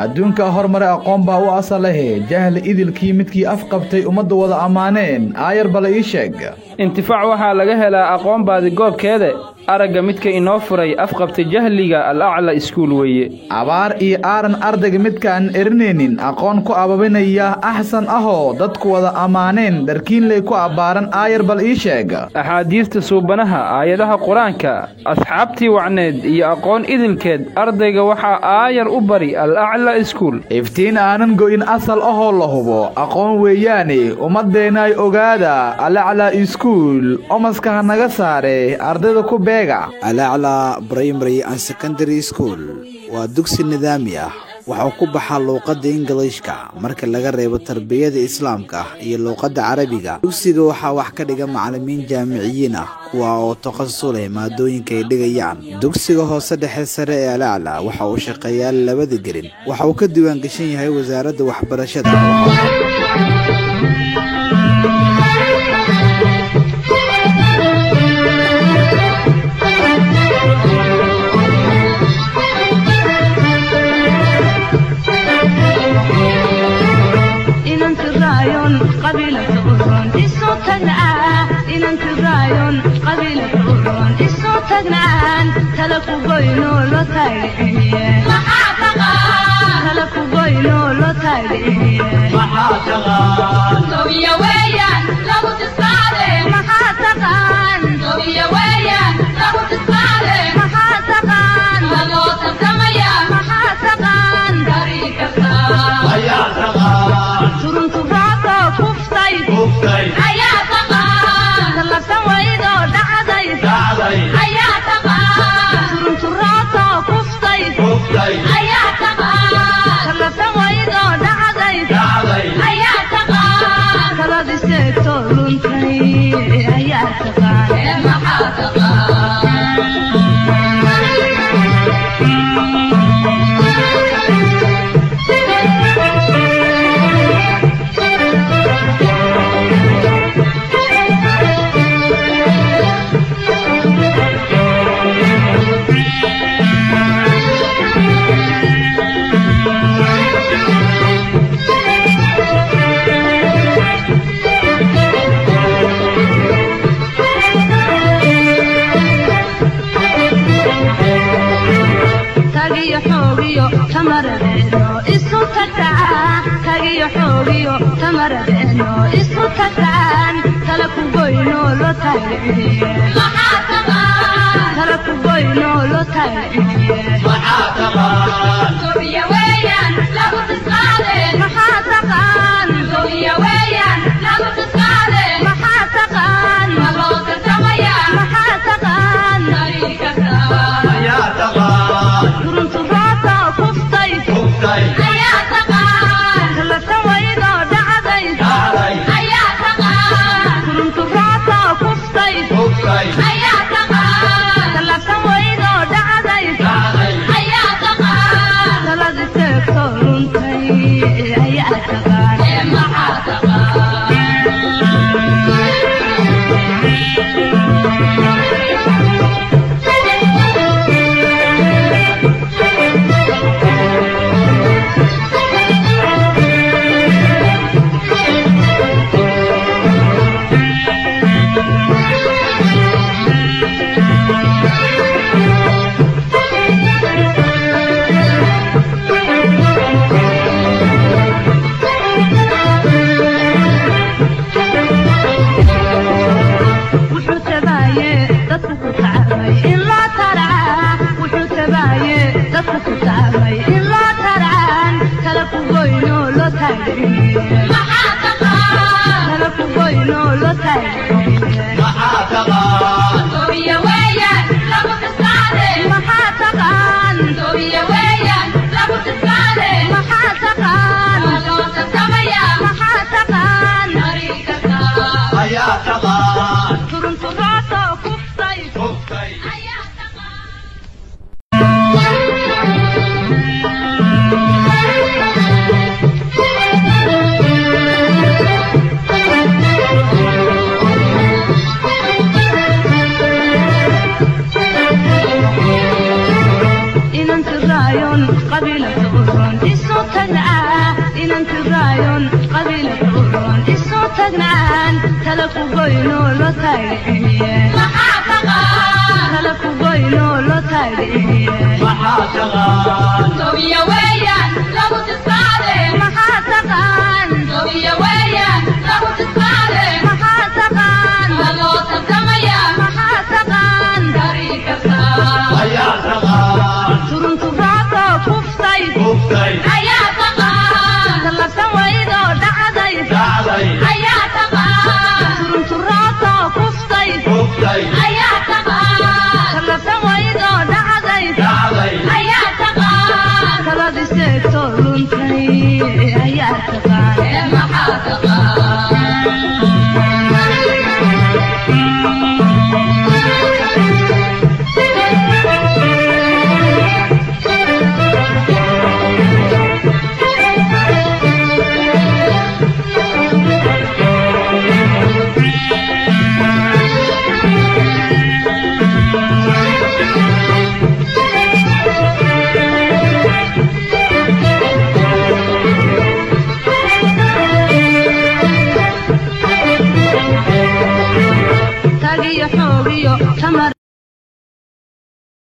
adduunka horumar aqoon baa u asalahay jahl idilkii midkii afqabtay umada wada amaaneen aayar bal ii sheeg intifaac waxa laga helaa aqoon baadi goobkeeda aragga midka inoo furay afqabtay jahliga al-a'la iskuul weeye abaar iyo aaran ardayga midkaan erineenin aqoon ku ababinaya ahsan ahoo dadku wada amaaneen darkiin lay ku abaaran aayar bal ii sheeg axaadiista suubanaha aayadaha quraanka asxaabtii wacneed iyo aqoon idilkeed ardayga waxa aayar u bari al-a'la iskuul iftiin aanan go'in asal ahoo la hubo aqoon weeyaane umadeena ay ogaada al-a'la iskuul omaska naga saare ardayda ku al-a'la primary and secondary school waa dugsi nidaami ah waxa ku baxa luqadda Ingiriiska marka laga reebo tarbiyada Islaamka iyo luqadda Carabiga dugsiga waxa wax ka dhiga macallimiin jaamiciyiin ah kuwa oo takhasus leh maadooyinka ay dhigayaan dugsiga hoose dhexe sare ee al-a'la waxa uu shaqeeyaa labada gelin waxa uu ka diiwaan gashan yahay wasaaradda waxbarashada قبيلة أورون إسوتنا إن أنت رايون قبيلة أورون إسوتنا تلفو بينو لو تايلين تلفو بينو لو تايلين سويا ويا لو تسمعني محاتقان سويا ويا لو تسمعني محاتقان لو تسمعيا محاتقان طريقة يا تقان ترنت راتا كفتي يا تقان الله سويدو دعدي يا تقان ترنت راتا كفتي يا تقان الله سويدو دعدي يا تقان كلا ديستو لونتي يا تقان محاتقان تاجي حوريو